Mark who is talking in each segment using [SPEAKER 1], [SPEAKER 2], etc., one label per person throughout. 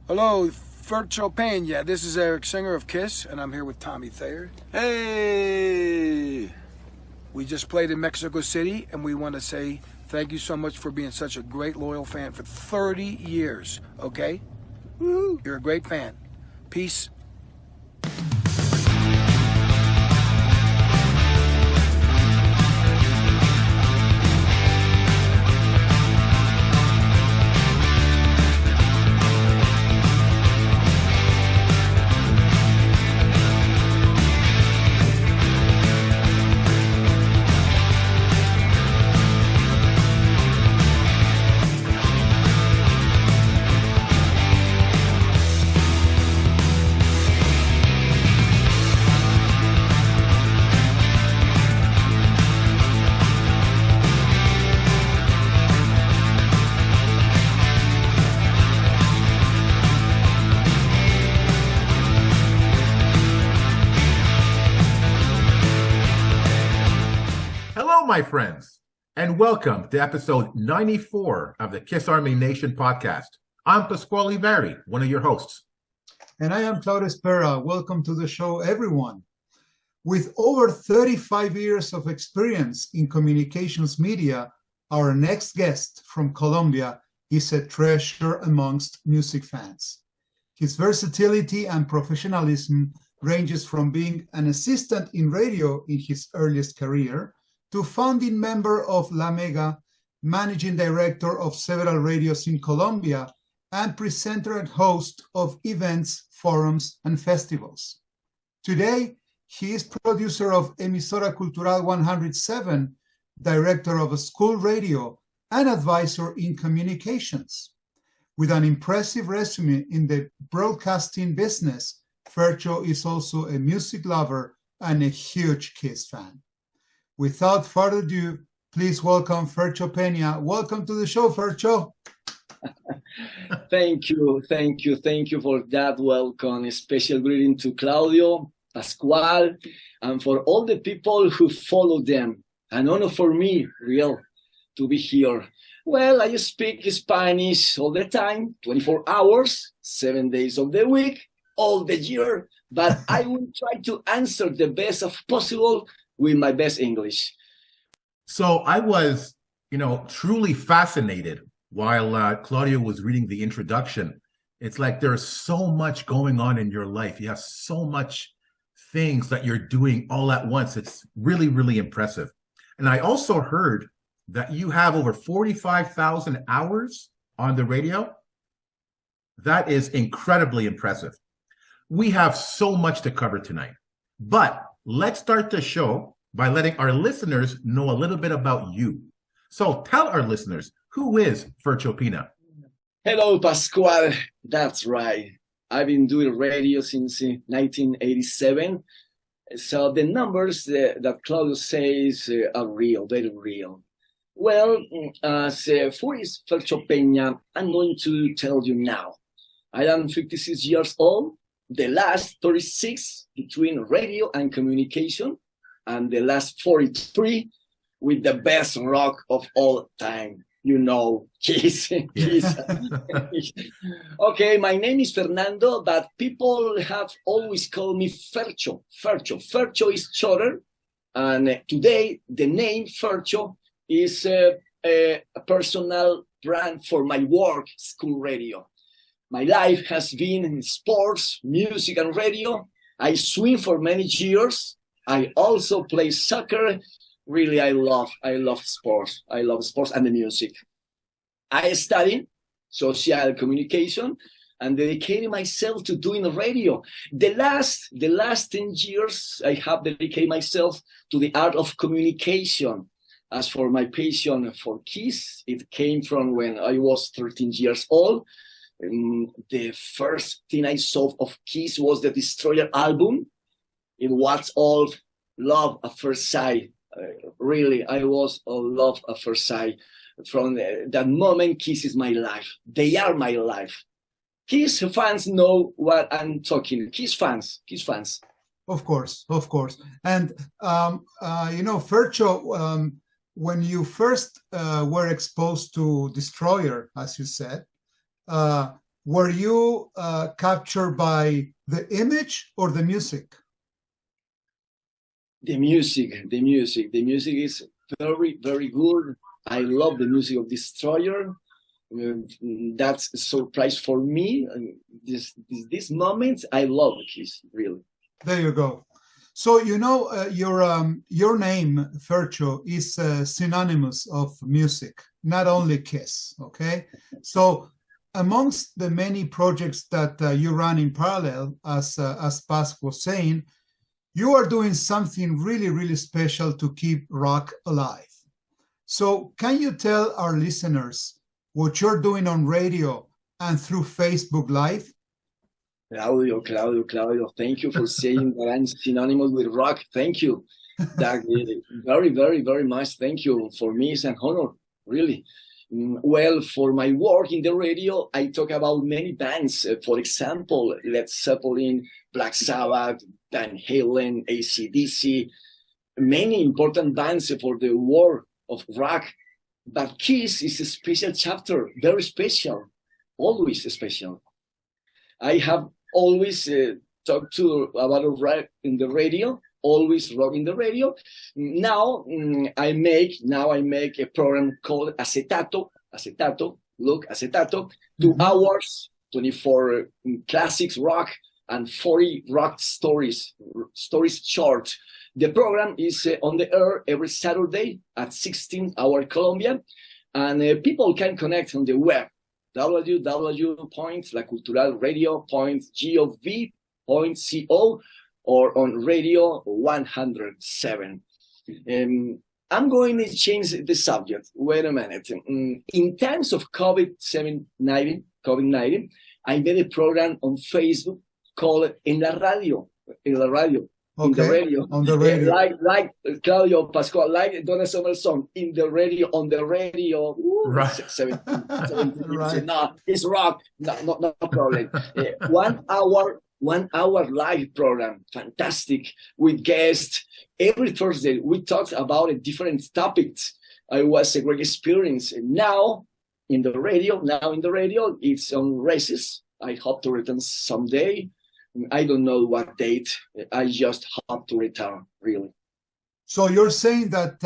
[SPEAKER 1] Hello, Fercho Peña. This is Eric Singer of Kiss, and I'm here with Tommy Thayer.
[SPEAKER 2] Hey!
[SPEAKER 1] We just played in Mexico City, and we want to say thank you so much for being such a great, loyal fan for 30 years, okay?
[SPEAKER 2] Woo!
[SPEAKER 1] You're a great fan. Peace.
[SPEAKER 3] My friends, and welcome to episode 94 of the Kiss Army Nation podcast. I'm Pasquale Vari, one of your hosts.
[SPEAKER 4] And I am Claudio Espera. Welcome to the show, everyone. With over 35 years of experience in communications media, our next guest from Colombia is a treasure amongst music fans. His versatility and professionalism ranges from being an assistant in radio in his earliest career to founding member of La Mega, managing director of several radios in Colombia, and presenter and host of events, forums, and festivals. Today, he is producer of Emisora Cultural 107, director of Escool Radio, and advisor in communications. With an impressive resume in the broadcasting business, Fercho is also a music lover and a huge Kiss fan. Without further ado, please welcome Fercho Peña. Welcome to the show, Fercho.
[SPEAKER 2] Thank you for that welcome. A special greeting to Claudio, Pascual, and for all the people who follow them. An honor for me, real, to be here. Well, I speak Spanish all the time, 24 hours, 7 days of the week, all the year, but I will try to answer the best of possible with my best English.
[SPEAKER 3] So I was, truly fascinated while Claudio was reading the introduction. It's like there's so much going on in your life. You have so much things that you're doing all at once. It's really, really impressive. And I also heard that you have over 45,000 hours on the radio. That is incredibly impressive. We have so much to cover tonight, but let's start the show by letting our listeners know a little bit about you. So tell our listeners, who is Fercho Peña?
[SPEAKER 2] Hello, Pascual. That's right. I've been doing radio since 1987. So the numbers that Claudio says are real, very real. Well, as who is Fercho Peña, I'm going to tell you now. I am 56 years old. The last 36 between radio and communication, and the last 43 with the best rock of all time. Kiss. Kiss. Okay, my name is Fernando, but people have always called me Fercho. Fercho is shorter, and today the name Fercho is a personal brand for my work, Escool Radio. My life has been in sports, music, and radio. I swim for many years. I also play soccer. Really, I love sports. I love sports and the music. I studied social communication and dedicated myself to doing radio. The last 10 years, I have dedicated myself to the art of communication. As for my passion for Kiss, it came from when I was 13 years old. The first thing I saw of Kiss was the Destroyer album. It was all love at first sight. Really, I was all love at first sight. From that moment, Kiss is my life. They are my life. Kiss fans know what I'm talking. Kiss fans.
[SPEAKER 4] Of course. And, Fercho, when you first were exposed to Destroyer, as you said, were you captured by the image or the music?
[SPEAKER 2] The music is very, very good. I love the music of Destroyer. That's a surprise for me. This moment, I love Kiss, really.
[SPEAKER 4] There you go. So, you know, your name, Fercho, is synonymous of music, not only Kiss, okay? So, amongst the many projects that you run in parallel, as Paz was saying, you are doing something really, really special to keep rock alive. So can you tell our listeners what you're doing on radio and through Facebook Live?
[SPEAKER 2] Claudio, thank you for saying that I'm synonymous with rock. Thank you. That very, very, very much. Thank you. For me, it's an honor, really. Well, for my work in the radio, I talk about many bands. For example, Led Zeppelin, Black Sabbath, Van Halen, AC/DC, many important bands for the world of rock. But Kiss is a special chapter, very special, always special. I have always talked about rock in the radio, always rock in the radio. Now I make a program called Acetato, 2 hours, 24 classics rock and 40 rock stories short. The program is on the air every Saturday at 16 Colombia, and people can connect on the web, www.laculturalradio.gov.co or on Radio 107. I'm going to change the subject. Wait a minute. In times of COVID-19, I made a program on Facebook called En la Radio.
[SPEAKER 4] Okay.
[SPEAKER 2] In the radio.
[SPEAKER 4] On the radio.
[SPEAKER 2] Like Claudio Pascual, like Donna Summer's song, in the radio, on the radio. Ooh,
[SPEAKER 3] Right.
[SPEAKER 2] 17
[SPEAKER 4] Right.
[SPEAKER 2] No, it's rock. No problem. 1 hour live program, fantastic, with guests. Every Thursday, we talked about different topics. It was a great experience. Now in the radio, it's on races. I hope to return someday. I don't know what date. I just hope to return, really.
[SPEAKER 4] So you're saying that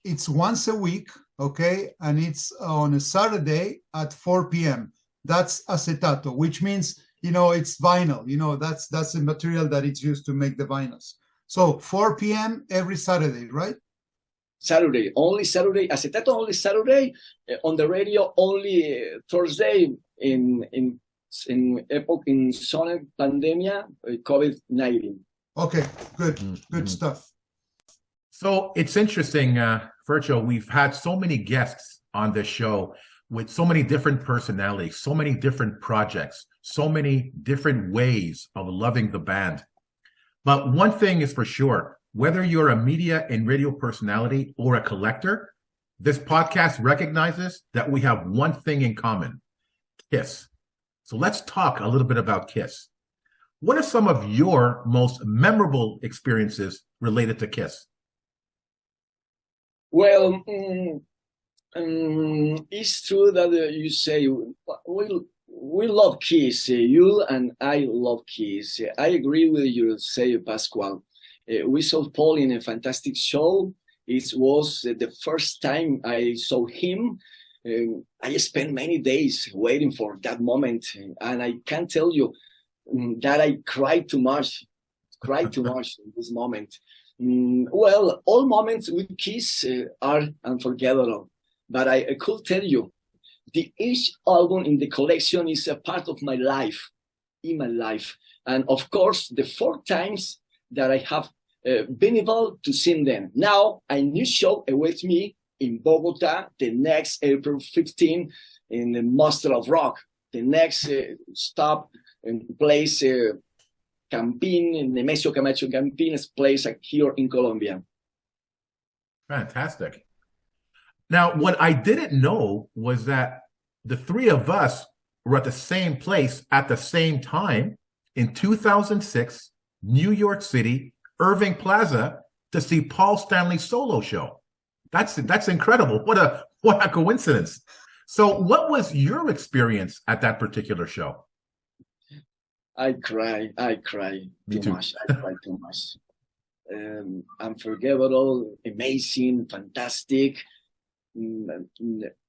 [SPEAKER 4] it's once a week, okay? And it's on a Saturday at 4 p.m. That's acetato, which means, it's vinyl. That's the material that it's used to make the vinyls. So 4 p.m. every Saturday, right?
[SPEAKER 2] Saturday, only Saturday. Acetato only Saturday. On the radio only Thursday in Sonic pandemia, COVID-19.
[SPEAKER 4] Okay, good stuff.
[SPEAKER 3] So it's interesting, Fercho, we've had so many guests on this show with so many different personalities, so many different projects, so many different ways of loving the band. But one thing is for sure, whether you're a media and radio personality or a collector, this podcast recognizes that we have one thing in common, Kiss. So let's talk a little bit about Kiss. What are some of your most memorable experiences related to Kiss?
[SPEAKER 2] Well, it's true that you say we love Kiss. You and I love Kiss. I agree with you, say Pascual. We saw Paul in a fantastic show. It was the first time I saw him. I spent many days waiting for that moment, and I can tell you that I cried too much in this moment. Well, all moments with Kiss are unforgettable, but I could tell you, each album in the collection is a part of my life, and of course, the 4 times that I have been able to sing them. Now, a new show awaits me in Bogota, the next April 15 in the Master of Rock. The next stop and place, Campín, Nemesio Camacho Campín, is place here in Colombia.
[SPEAKER 3] Fantastic. Now, what I didn't know was that the 3 of us were at the same place at the same time in 2006, New York City, Irving Plaza, to see Paul Stanley's solo show. That's incredible. What a coincidence. So what was your experience at that particular show?
[SPEAKER 2] I cry
[SPEAKER 3] Me
[SPEAKER 2] too
[SPEAKER 3] too.
[SPEAKER 2] much. I cry too much. Unforgettable, amazing, fantastic. Mm,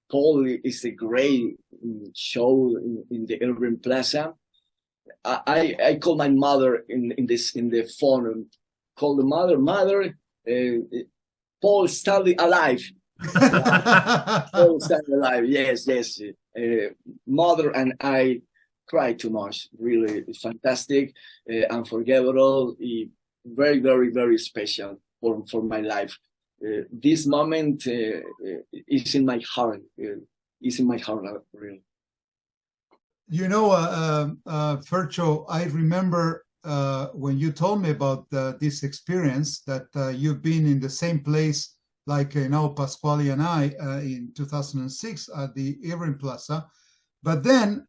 [SPEAKER 2] Paul is a great show in the Urban Plaza. I call my mother in the phone. Call the mother. Paul still alive. Paul still alive. Yes. Mother and I cry too much. Really, it's fantastic, unforgettable, very, very, very special for my life. This moment is in my heart. Is in my heart, really.
[SPEAKER 4] You know, Fercho, I remember when you told me about this experience that you've been in the same place like Pasquale and I in 2006 at the Irving Plaza. But then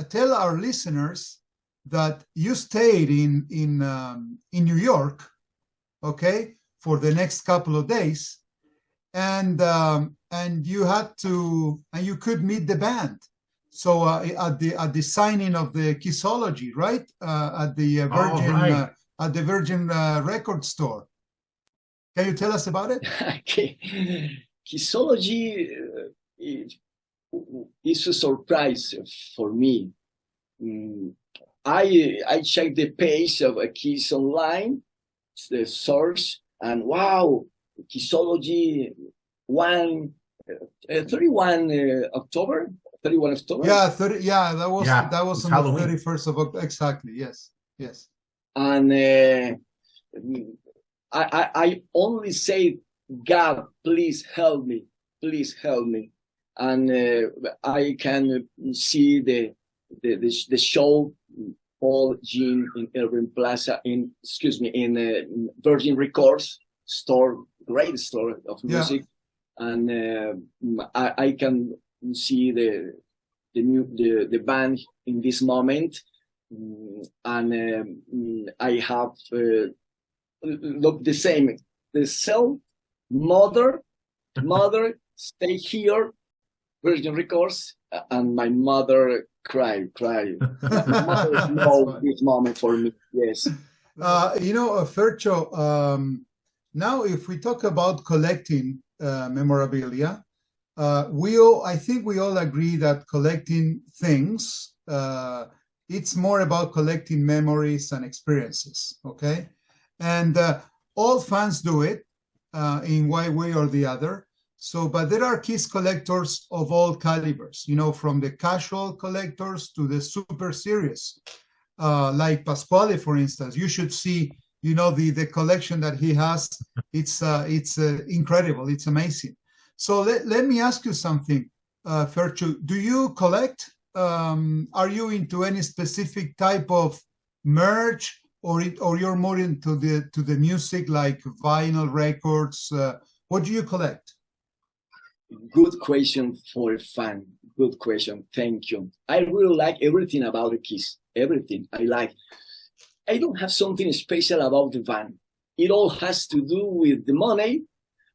[SPEAKER 4] tell our listeners that you stayed in New York, okay, for the next couple of days, and you had to, and you could meet the band. So at the signing of the Kissology, right? At the Virgin record store. Can you tell us about it?
[SPEAKER 2] Okay. Kissology is a surprise for me. I checked the page of a Kiss online, the source, and wow, Kissology 31 October. 31 October.
[SPEAKER 4] Yeah, that was on
[SPEAKER 3] Halloween.
[SPEAKER 4] the 31st of October. Exactly. Yes.
[SPEAKER 2] And I only say, God, please help me, and I can see the show, Paul Jean in Irving Plaza in Virgin Records store, great store of music, and I can see the band in this moment, and I have look the same. The self mother stay here, Virgin Records, and my mother cry. My mother know this moment for me. Yes.
[SPEAKER 4] Fercho. Now, if we talk about collecting memorabilia. I think we all agree that collecting things, it's more about collecting memories and experiences, okay? And all fans do it in one way or the other. So, but there are Kiss collectors of all calibers, from the casual collectors to the super serious, like Pasquale, for instance. You should see, the collection that he has. It's incredible. It's amazing. So let me ask you something, Fercho. Do you collect? Are you into any specific type of merch, or you're more into the music, like vinyl records? What do you collect?
[SPEAKER 2] Good question for a fan. Good question. Thank you. I really like everything about the Kiss. Everything I like. I don't have something special about the van. It all has to do with the money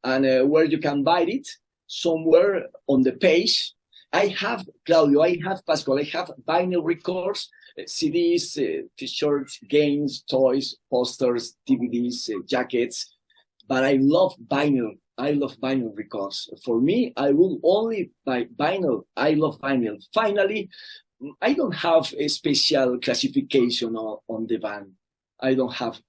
[SPEAKER 2] and where you can buy it, somewhere on the page. I have, Claudio, I have Pascual, I have vinyl records, CDs, t-shirts, games, toys, posters, DVDs, jackets, but I love vinyl. I love vinyl records. For me, I will only buy vinyl. I love vinyl. Finally, I don't have a special classification on the van. I don't have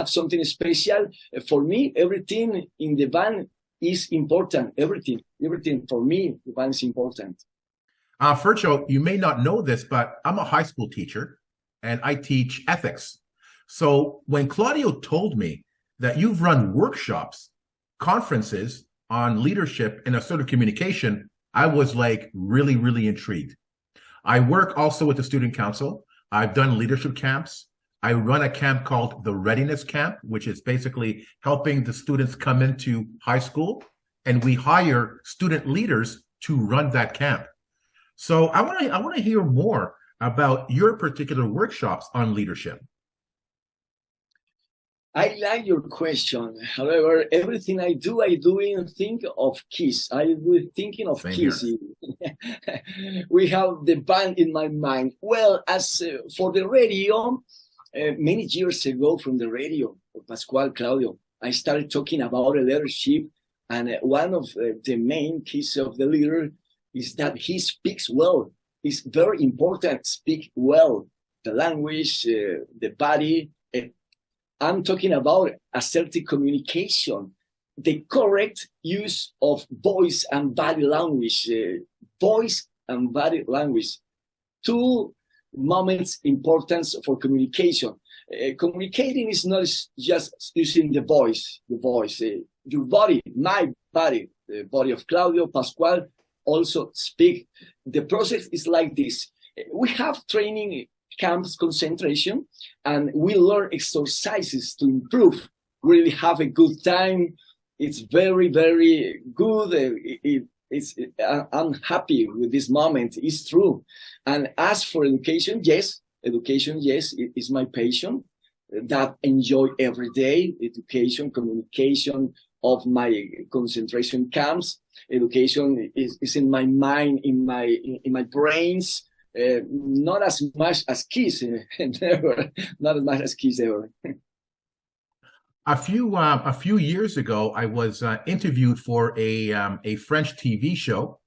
[SPEAKER 2] something special. For me, everything in the van is important. Everything for me, the van is important.
[SPEAKER 3] Fercho, you may not know this, but I'm a high school teacher and I teach ethics. So when Claudio told me that you've run workshops, conferences on leadership and assertive communication, I was like really, really intrigued. I work also with the student council. I've done leadership camps. I run a camp called the Readiness Camp, which is basically helping the students come into high school, and we hire student leaders to run that camp. So I want to hear more about your particular workshops on leadership.
[SPEAKER 2] I like your question. However, everything I do in think of Kiss. I will thinking of
[SPEAKER 3] Same
[SPEAKER 2] Kiss.
[SPEAKER 3] here.
[SPEAKER 2] We have the band in my mind. Well, as for the radio, many years ago from the radio, Pascual Claudio, I started talking about a leadership, and one of the main keys of the leader is that he speaks well. It's very important. Speak well the language, the body. I'm talking about assertive communication, the correct use of voice and body language. Voice and body language, two moments importance for communication. Communicating is not just using the voice. Your body, my body, the body of Claudio, Pascual, also speak. The process is like this. We have training camps, concentration, and we learn exercises to improve. Really have a good time. It's very, very good. I'm happy with this moment. It's true. And as for education, yes, it is my passion. That enjoy every day. Education, communication of my concentration camps. Education is in my mind, in my brains. Not as much as Kiss, never. Not as much as Kiss ever.
[SPEAKER 3] A few years ago, I was interviewed for a French TV show,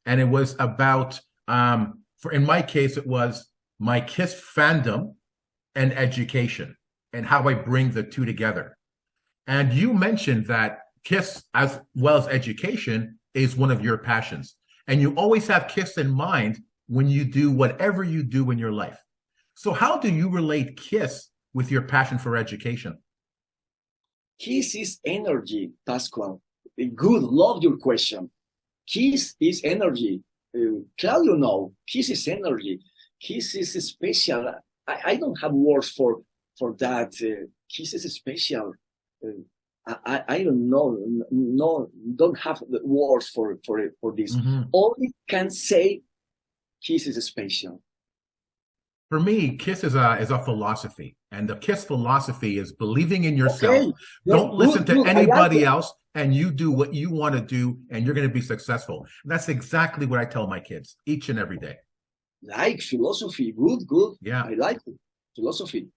[SPEAKER 3] and it was about in my case, it was my Kiss fandom and education and how I bring the two together. And you mentioned that Kiss, as well as education, is one of your passions, and you always have Kiss in mind when you do whatever you do in your life. So how do you relate Kiss with your passion for education?
[SPEAKER 2] Kiss is energy, Pascual. Good, love your question. Kiss is energy. Claudio, no, Kiss is energy. Kiss is special. I don't have words for that. Kiss is special. I don't know. No, don't have the words for this.
[SPEAKER 3] Mm-hmm.
[SPEAKER 2] Only can say Kiss is special.
[SPEAKER 3] For me, Kiss is a philosophy, and the Kiss philosophy is believing in yourself.
[SPEAKER 2] Okay.
[SPEAKER 3] Don't listen to anybody
[SPEAKER 2] like
[SPEAKER 3] else, and you do what you want to do, and you're going to be successful. And that's exactly what I tell my kids each and every day.
[SPEAKER 2] Like philosophy, good.
[SPEAKER 3] Yeah,
[SPEAKER 2] I like it. Philosophy.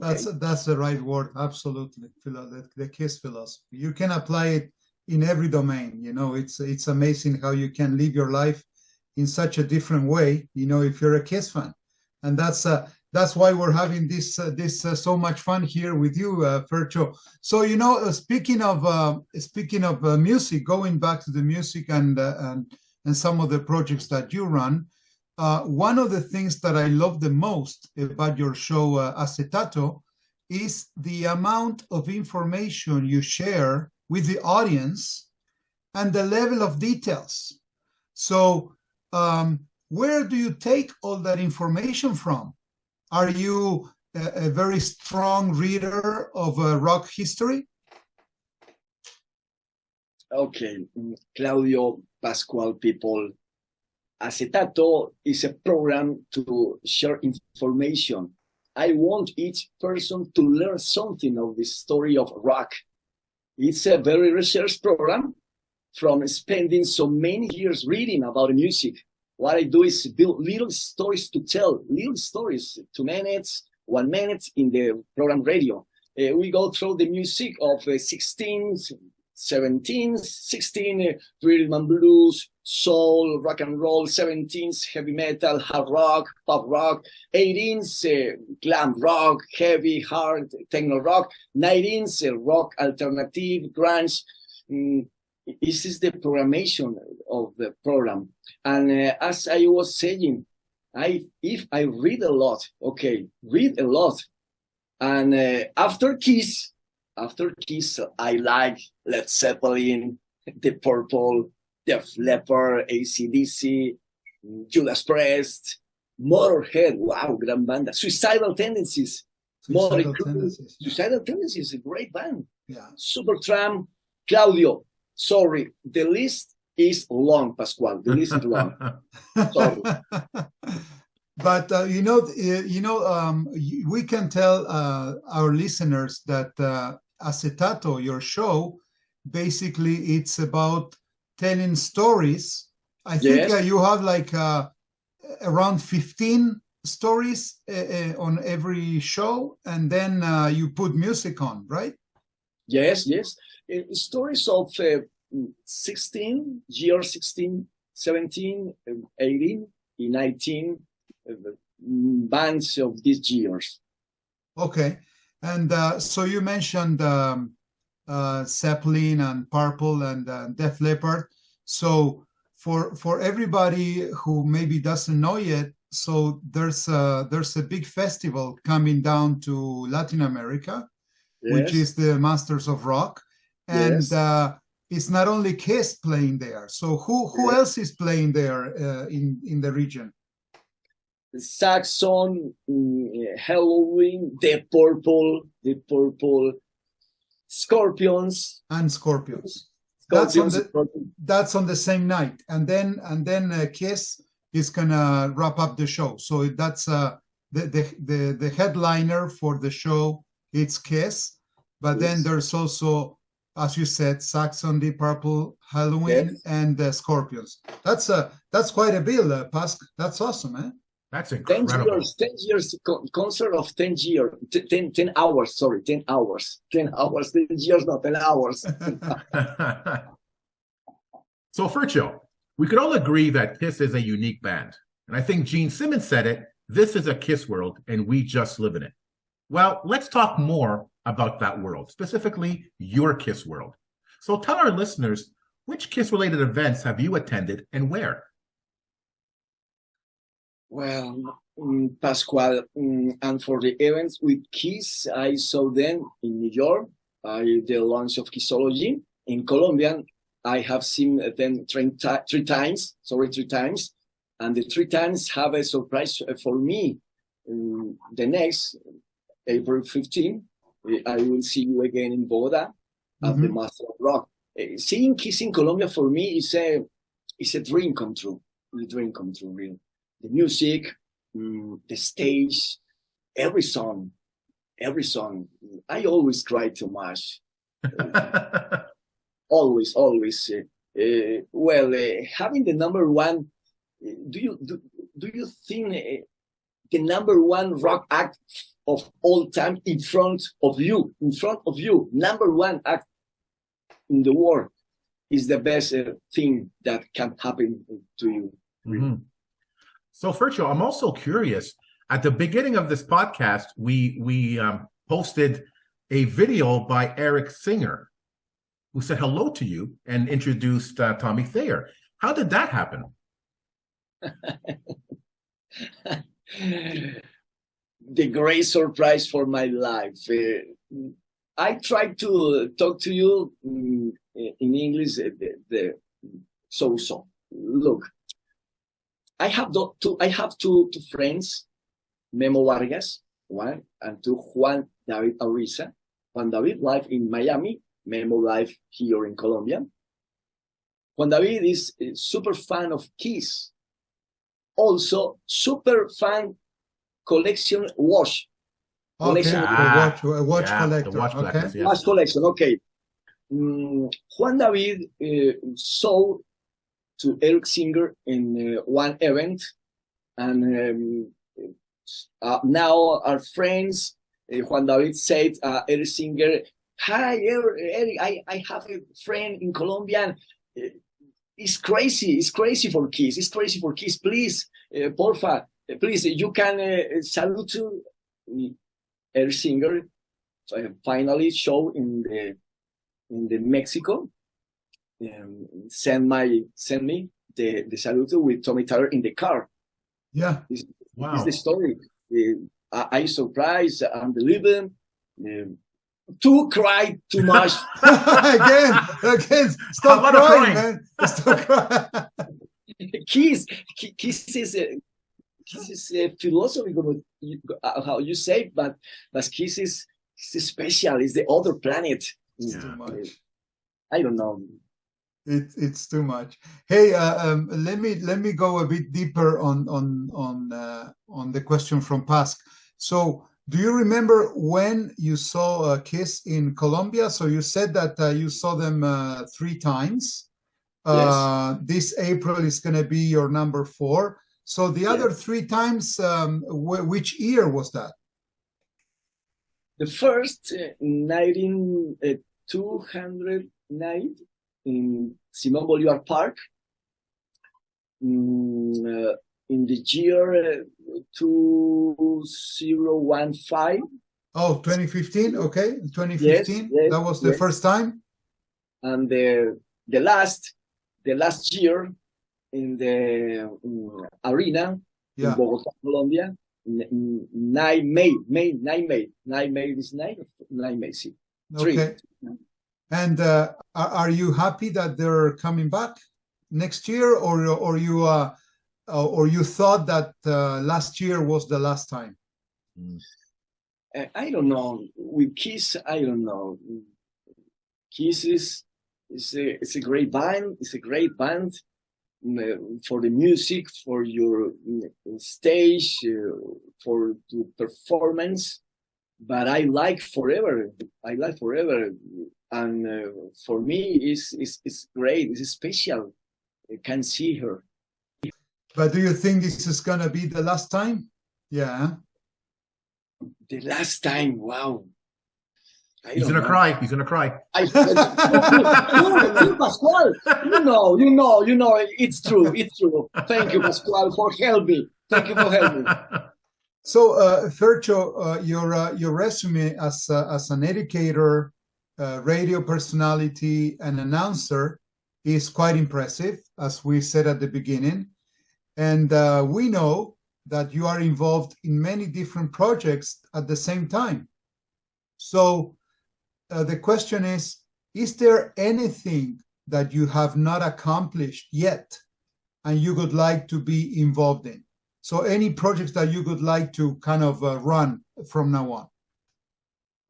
[SPEAKER 2] Okay.
[SPEAKER 4] That's the right word. Absolutely, the Kiss philosophy. You can apply it in every domain. You know, it's amazing how you can live your life in such a different way. You know, if you're a Kiss fan, and that's why we're having this so much fun here with you, Fercho. So you know, speaking of music, going back to the music and some of the projects that you run. One of the things that I love the most about your show, Acetato, is the amount of information you share with the audience and the level of details. So where do you take all that information from? Are you a very strong reader of rock history?
[SPEAKER 2] Okay, Claudio, Pascual, people. Acetato is a program to share information. I want each person to learn something of the story of rock. It's a very research program from spending so many years reading about music. What I do is build little stories to tell, little stories, 2 minutes, 1 minute in the program radio. We go through the music of 16th, 17th, 16th, rhythm and blues, soul, rock and roll, 17th, heavy metal, hard rock, pop rock, 18th, glam rock, heavy, hard, techno rock, 19th, rock, alternative, grunge. This is the programmation of the program. And as I was saying, if I read a lot, read a lot. And after Kiss, I like Led Zeppelin, The Purple, Def Leppard, AC/DC, Judas Priest, Motorhead, wow, gran banda. Suicidal Tendencies.
[SPEAKER 4] Suicidal Tendencies.
[SPEAKER 2] Suicidal Tendencies, a great band.
[SPEAKER 4] Yeah.
[SPEAKER 2] Supertramp, Claudio. Sorry, the list is long, Pascual. The list is long. Sorry.
[SPEAKER 4] But we can tell our listeners that Acetato, your show, basically it's about telling stories. I think
[SPEAKER 2] Yes.
[SPEAKER 4] you have like around 15 stories on every show, and then you put music on, right?
[SPEAKER 2] Yes, yes. Stories of 16 years, 16, 17, 18, 19 bands of these years.
[SPEAKER 4] Okay. And so you mentioned Zeppelin and Purple and Def Leppard. So for everybody who maybe doesn't know yet, so there's a big festival coming down to Latin America, which
[SPEAKER 2] Yes,
[SPEAKER 4] is the Masters of Rock, and
[SPEAKER 2] yes.
[SPEAKER 4] it's not only Kiss playing there. So who else is playing there in the region?
[SPEAKER 2] Saxon, Halloween, the Purple, Scorpions.
[SPEAKER 4] And Scorpions.
[SPEAKER 2] Scorpions.
[SPEAKER 4] That's on the same night, and then Kiss is gonna wrap up the show. So that's the headliner for the show. It's Kiss, but then there's also, as you said, Saxon, Deep Purple, Halloween, and the Scorpions. That's quite a bill, Pask. That's awesome, man.
[SPEAKER 3] That's incredible.
[SPEAKER 2] 10 years concert of 10 years, 10 hours, sorry, 10 hours, 10 hours, 10 years, not 10 hours.
[SPEAKER 3] So, Fercho, we could all agree that Kiss is a unique band. And I think Gene Simmons said it, this is a Kiss world, and we just live in it. Well, let's talk more about that world, specifically your Kiss world. So tell our listeners, which Kiss-related events have you attended and where?
[SPEAKER 2] Well, Pascual, and for the events with Kiss, I saw them in New York, the launch of Kissology. In Colombia, I have seen them three times, and the 3 times have a surprise for me. The next, April 15, I will see you again in Bogota at the Master of Rock. Seeing Kiss in Colombia for me is a dream come true. A dream come true, really. The music, the stage, every song. I always cry too much. Always. Having the number one. Do you think the number one rock act of all time in front of you, number one act in the world is the best thing that can happen to you?
[SPEAKER 3] Mm-hmm. So, Fercho, I'm also curious. At the beginning of this podcast, we posted a video by Eric Singer, who said hello to you and introduced Tommy Thayer. How did that happen?
[SPEAKER 2] The great surprise for my life. I tried to talk to you in English. So look, I have two friends, Memo Vargas, one, and two, Juan David Ariza. Juan David live in Miami, Memo live here in Colombia. Juan David is a super fan of Kiss. Also, super fan collection watch.
[SPEAKER 4] Okay, watch collector.
[SPEAKER 3] The watch collectors, yes.
[SPEAKER 2] Watch collection, okay. Juan David saw to Eric Singer in one event, and now our friends, Juan David said, Eric Singer, hi, Eric, I have a friend in Colombia. It's crazy for Kiss. Please, porfa, please, you can salute to Eric Singer. Finally, show in the Mexico. Send me the salute with Tommy Thayer in the car.
[SPEAKER 4] Yeah,
[SPEAKER 2] This
[SPEAKER 3] Wow.
[SPEAKER 2] is the story. I surprised, unbelievable. To cry too much.
[SPEAKER 4] again, stop
[SPEAKER 3] How about
[SPEAKER 4] crying,
[SPEAKER 3] crying?
[SPEAKER 4] man. Stop crying.
[SPEAKER 2] Kiss is a philosophy, how you say, but Kiss is special. It's the other planet.
[SPEAKER 3] Yeah.
[SPEAKER 4] Too much.
[SPEAKER 2] I don't know.
[SPEAKER 4] It's too much. Hey, let me go a bit deeper on the question from Pasc. So, do you remember when you saw Kiss in Colombia? So you said that you saw them 3 times.
[SPEAKER 2] Yes.
[SPEAKER 4] This April is going to be your number 4. So the other 3 times, which year was that?
[SPEAKER 2] The first 209 in Simón Bolívar Park in the year 2015.
[SPEAKER 4] Oh, 2015. Okay, 2015.
[SPEAKER 2] Yes,
[SPEAKER 4] That was the first time.
[SPEAKER 2] And the last year in the arena in Bogotá, Colombia, 9 May. 9 May is 9 May. See.
[SPEAKER 4] Okay. And are you happy that they're coming back next year, or you thought that last year was the last time?
[SPEAKER 2] I don't know. With Kiss, I don't know. Kiss is a great band. It's a great band for the music, for your stage, for the performance. But I like forever. And for me, it's great. It's special. I can see her.
[SPEAKER 4] But do you think this is gonna be the last time? Yeah.
[SPEAKER 2] The last time, wow.
[SPEAKER 3] He's gonna cry. He's gonna cry.
[SPEAKER 2] You, Pascual. You know. It's true. Thank you, Pascual, for helping. Thank you for helping.
[SPEAKER 4] So, Fercho, your resume as an educator, radio personality, and announcer is quite impressive, as we said at the beginning. And we know that you are involved in many different projects at the same time. So the question is there anything that you have not accomplished yet and you would like to be involved in? So any projects that you would like to kind of run from now on?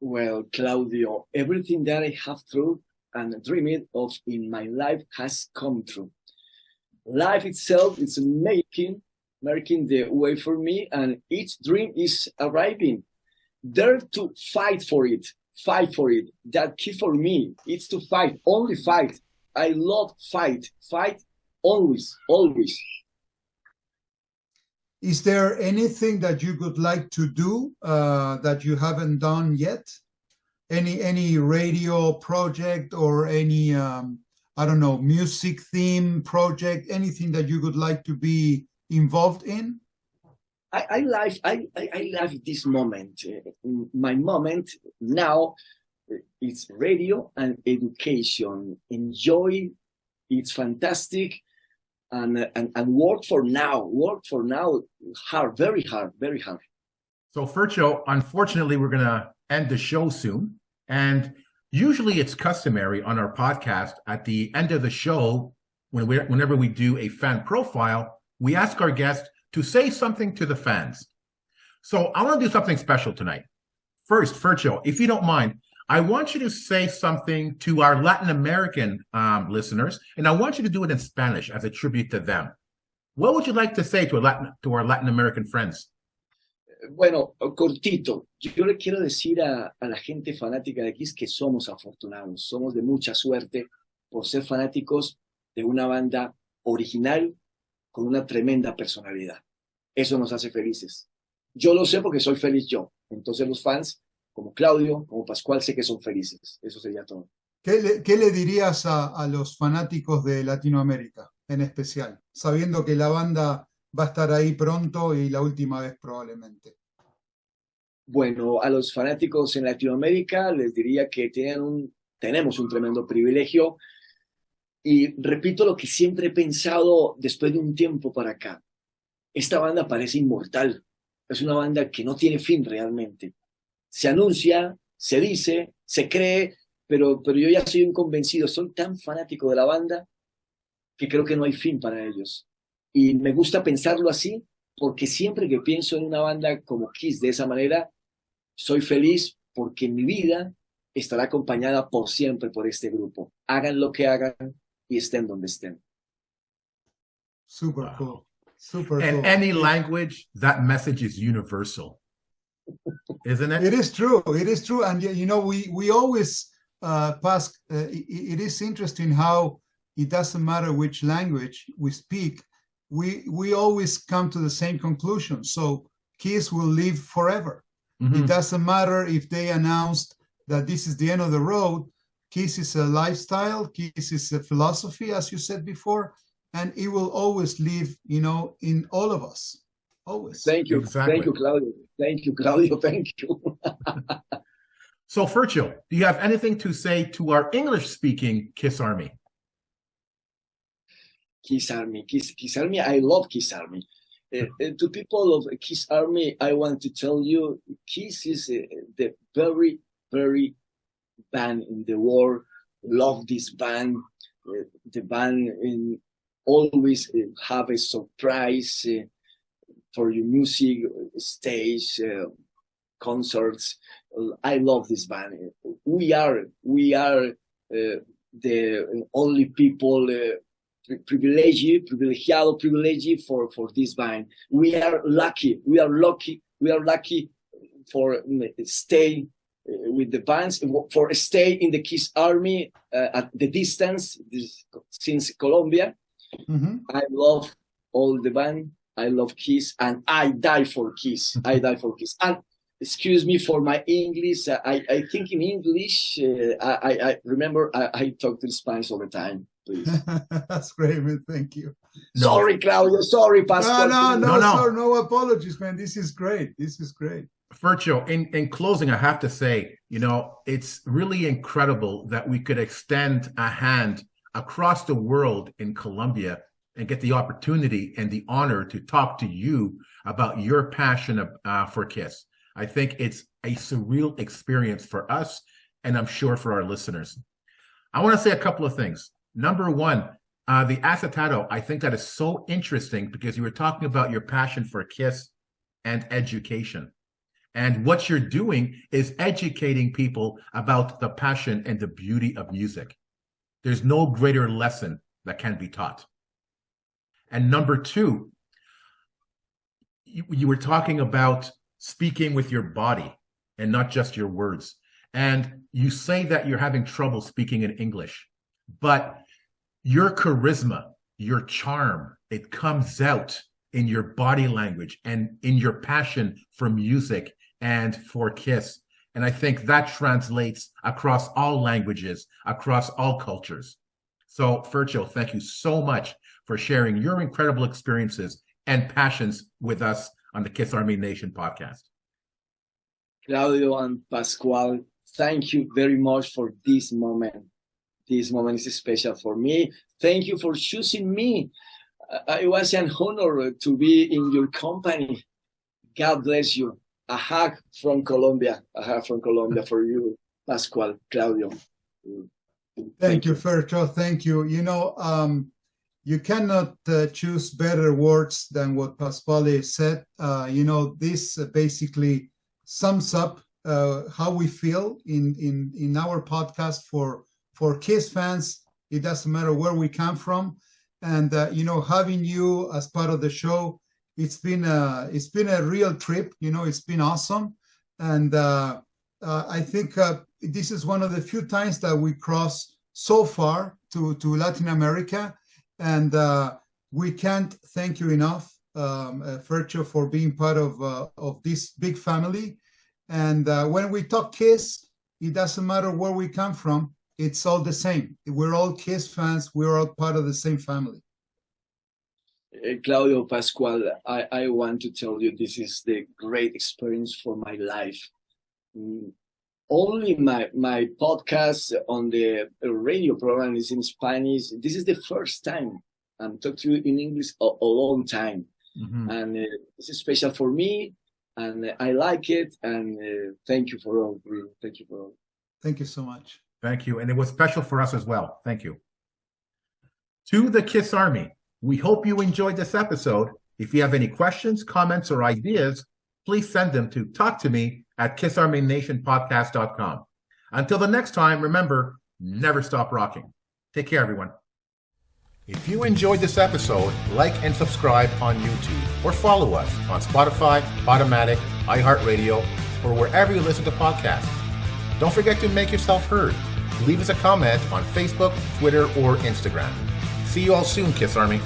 [SPEAKER 2] Well, Claudio, everything that I have through and dreamed of in my life has come true. Life itself is making the way for me, and each dream is arriving. Dare to fight for it. That key for me is to fight, only fight. I love fight always.
[SPEAKER 4] Is there anything that you would like to do that you haven't done yet? Any radio project or any music theme project? Anything that you would like to be involved in?
[SPEAKER 2] I love this moment. My moment now is radio and education. Enjoy. It's fantastic. And work for now, hard, very hard.
[SPEAKER 3] So, Fercho, unfortunately, we're going to end the show soon. And usually it's customary on our podcast at the end of the show, whenever we do a fan profile, we ask our guest to say something to the fans. So I want to do something special tonight. First, Fercho, if you don't mind, I want you to say something to our Latin American listeners, and I want you to do it in Spanish as a tribute to them. What would you like to say to our Latin American friends?
[SPEAKER 2] Bueno, cortito. Yo le quiero decir a la gente fanática de Kiss que somos afortunados, somos de mucha suerte por ser fanáticos de una banda original con una tremenda personalidad. Eso nos hace felices. Yo lo sé porque soy feliz yo. Entonces los fans, como Claudio, como Pascual, sé que son felices. Eso sería todo.
[SPEAKER 4] ¿Qué le dirías a los fanáticos de Latinoamérica en especial, sabiendo que la banda va a estar ahí pronto y la última vez probablemente?
[SPEAKER 2] Bueno, a los fanáticos en Latinoamérica les diría que tenemos un tremendo privilegio y repito lo que siempre he pensado después de un tiempo para acá. Esta banda parece inmortal. Es una banda que no tiene fin realmente. Se anuncia, se dice, se cree, pero yo ya soy un convencido, soy tan fanático de la banda que creo que no hay fin para ellos. Y me gusta pensarlo así, porque siempre que pienso en una banda como Kiss de esa manera, soy feliz porque mi vida estará acompañada por siempre por este grupo. Hagan lo que hagan, y estén donde estén.
[SPEAKER 4] Super
[SPEAKER 3] Wow.
[SPEAKER 4] cool. Super
[SPEAKER 3] And
[SPEAKER 4] cool.
[SPEAKER 3] any language, that message is universal, isn't it?
[SPEAKER 4] It is true. It is true. And you know, we always pass. It is interesting how it doesn't matter which language we speak. We always come to the same conclusion. So Kiss will live forever.
[SPEAKER 3] Mhm.
[SPEAKER 4] It doesn't matter if they announced that this is the end of the road. Kiss is a lifestyle. Kiss is a philosophy, as you said before, and it will always live, you know, in all of us. Always.
[SPEAKER 2] Thank you.
[SPEAKER 3] Exactly.
[SPEAKER 2] Thank you, Claudio. Thank you, Claudio. Thank you.
[SPEAKER 3] So, Fercho, do you have anything to say to our English-speaking Kiss Army?
[SPEAKER 2] Kiss Army, Kiss Army. I love Kiss Army. To people of Kiss Army, I want to tell you, Kiss is the very, very band in the world. Love this band. The band always have a surprise for your music, stage, concerts. I love this band. We are the only people privileged for this band. We are lucky for stay with the bands, for stay in the Kiss Army at the distance since Colombia.
[SPEAKER 4] Mm-hmm.
[SPEAKER 2] I love all the band. I love Kiss, and I die for Kiss. I die for Kiss. And excuse me for my English. I think in English. I remember I talk to Spanish all the time. Please.
[SPEAKER 4] That's great, man. Thank you.
[SPEAKER 3] No.
[SPEAKER 2] Sorry, Claudio. Sorry, Pastor.
[SPEAKER 4] No,
[SPEAKER 3] No.
[SPEAKER 4] sir. No apologies, man. This is great. This is great.
[SPEAKER 3] Fercho, in closing, I have to say, you know, it's really incredible that we could extend a hand across the world in Colombia and get the opportunity and the honor to talk to you about your passion for Kiss. I think it's a surreal experience for us, and I'm sure for our listeners. I want to say a couple of things. Number one, the acetato, I think that is so interesting because you were talking about your passion for Kiss and education. And what you're doing is educating people about the passion and the beauty of music. There's no greater lesson that can be taught. And number two, you were talking about speaking with your body and not just your words. And you say that you're having trouble speaking in English, but your charisma, your charm, it comes out in your body language and in your passion for music and for Kiss. And I think that translates across all languages, across all cultures. So, Fercho, thank you so much for sharing your incredible experiences and passions with us on the Kiss Army Nation podcast.
[SPEAKER 2] Claudio and Pascual, thank you very much for this moment. This moment is special for me. Thank you for choosing me. It was an honor to be in your company. God bless you. A hug from Colombia. A hug from Colombia for you, Pascual, Claudio.
[SPEAKER 4] Thank you, Fercho. Thank you. You know, you cannot choose better words than what Pasquale said. You know, this basically sums up how we feel in our podcast for Kiss fans. It doesn't matter where we come from, and you know, having you as part of the show, it's been a real trip. You know, it's been awesome, and I think this is one of the few times that we cross so far to Latin America, and we can't thank you enough, Fercho, for being part of this big family. And when we talk Kiss, it doesn't matter where we come from. It's all the same. We're all Kiss fans. We're all part of the same family.
[SPEAKER 2] Claudio, Pascual, I want to tell you this is the great experience for my life. Only my podcast on the radio program is in Spanish. This is the first time I'm talking to you in English a long time. Mm-hmm. And this is special for me, and I like it. And thank you for all. Really. Thank you for all.
[SPEAKER 4] Thank you so much.
[SPEAKER 3] Thank you. And it was special for us as well. Thank you. To the Kiss Army, we hope you enjoyed this episode. If you have any questions, comments, or ideas, please send them to talktome@kissarmynationpodcast.com. Until the next time, remember, never stop rocking. Take care, everyone. If you enjoyed this episode, like and subscribe on YouTube or follow us on Spotify, Podomatic, iHeartRadio, or wherever you listen to podcasts. Don't forget to make yourself heard. Leave us a comment on Facebook, Twitter, or Instagram. See you all soon, Kiss Army.